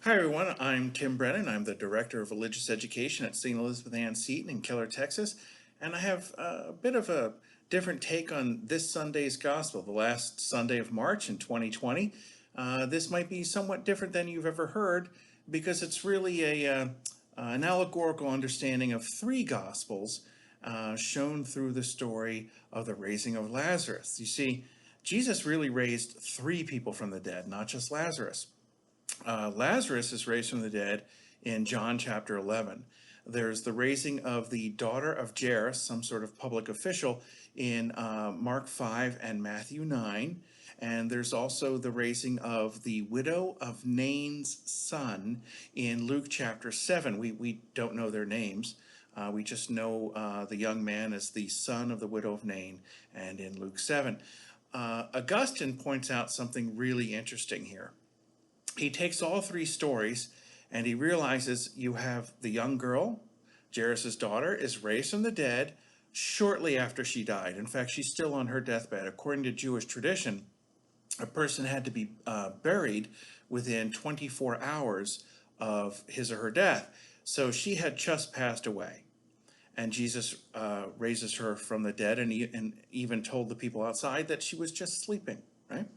Hi everyone, I'm Tim Brennan. I'm the Director of Religious Education at St. Elizabeth Ann Seton in Keller, Texas, and I have a bit of a different take on this Sunday's Gospel, the last Sunday of March in 2020. This might be somewhat different than you've ever heard because it's really an allegorical understanding of three Gospels shown through the story of the raising of Lazarus. You see, Jesus really raised three people from the dead, not just Lazarus. Lazarus is raised from the dead in John chapter 11. There's the raising of the daughter of Jairus, some sort of public official, in Mark 5 and Matthew 9. And there's also the raising of the widow of Nain's son in Luke chapter 7. We don't know their names. We just know the young man as the son of the widow of Nain, and in Luke 7. Augustine points out something really interesting here. He takes all three stories and he realizes you have the young girl, Jairus' daughter, is raised from the dead shortly after she died. In fact, she's still on her deathbed. According to Jewish tradition, a person had to be buried within 24 hours of his or her death. So she had just passed away. And Jesus raises her from the dead and even told the people outside that she was just sleeping, right?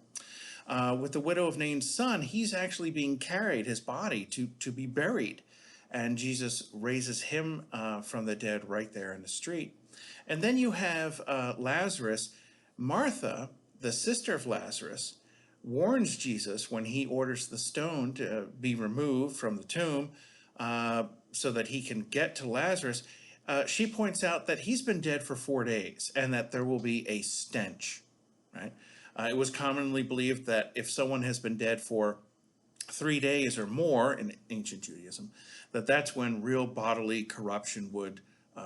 With the widow of Nain's son, he's actually being carried, his body, to be buried. And Jesus raises him from the dead right there in the street. And then you have Lazarus. Martha, the sister of Lazarus, warns Jesus when he orders the stone to be removed from the tomb so that he can get to Lazarus. She points out that he's been dead for 4 days and that there will be a stench, right? It was commonly believed that if someone has been dead for 3 days or more in ancient Judaism, that's when real bodily corruption would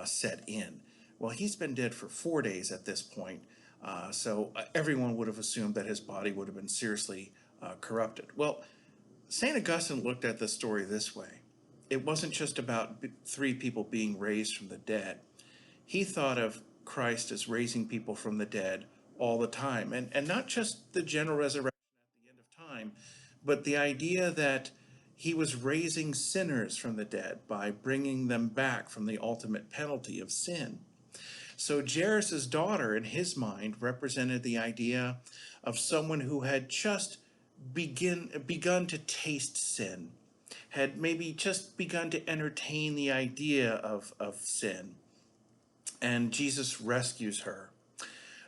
set in. Well, he's been dead for 4 days at this point, so everyone would have assumed that his body would have been seriously corrupted. Well, St. Augustine looked at the story this way. It wasn't just about three people being raised from the dead. He thought of Christ as raising people from the dead all the time, and not just the general resurrection at the end of time, but the idea that he was raising sinners from the dead by bringing them back from the ultimate penalty of sin. So Jairus' daughter, in his mind, represented the idea of someone who had just begun to taste sin, had maybe just begun to entertain the idea of sin, and Jesus rescues her.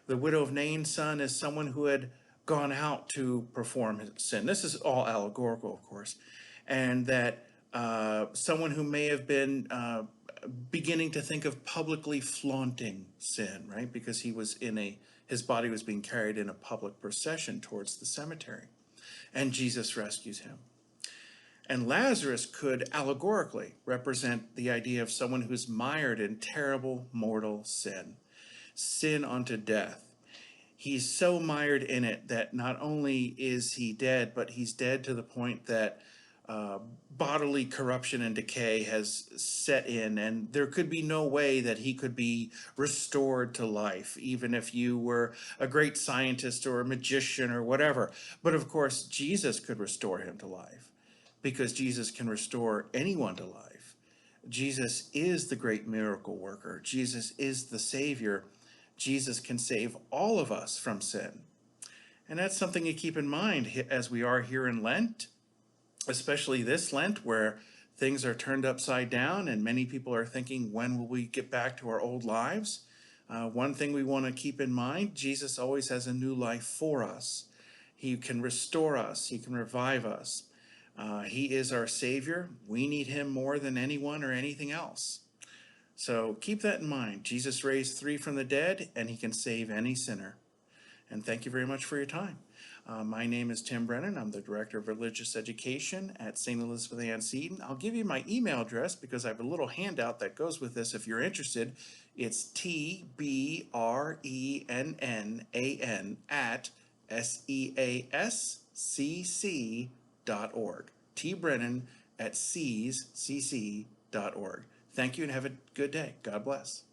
The widow of Nain's son is someone who had gone out to perform his sin. This is all allegorical, of course, and that someone who may have been beginning to think of publicly flaunting sin, right? Because his body was being carried in a public procession towards the cemetery, and Jesus rescues him. And Lazarus could allegorically represent the idea of someone who's mired in terrible mortal sin unto death. He's so mired in it that not only is he dead, but he's dead to the point that bodily corruption and decay has set in, and there could be no way that he could be restored to life, even if you were a great scientist or a magician or whatever. But of course, Jesus could restore him to life, because Jesus can restore anyone to life. Jesus is the great miracle worker. Jesus is the Savior. Jesus can save all of us from sin. And that's something to keep in mind as we are here in Lent, especially this Lent where things are turned upside down and many people are thinking, when will we get back to our old lives? One thing we want to keep in mind, Jesus always has a new life for us. He can restore us. He can revive us. He is our Savior. We need him more than anyone or anything else. So keep that in mind. Jesus raised three from the dead, and he can save any sinner. And thank you very much for your time. My name is Tim Brennan. I'm the Director of Religious Education at St. Elizabeth Ann Seton. I'll give you my email address because I have a little handout that goes with this if you're interested. It's tbrennan at seascc.org. tbrennan at seascc.org. Thank you and have a good day. God bless.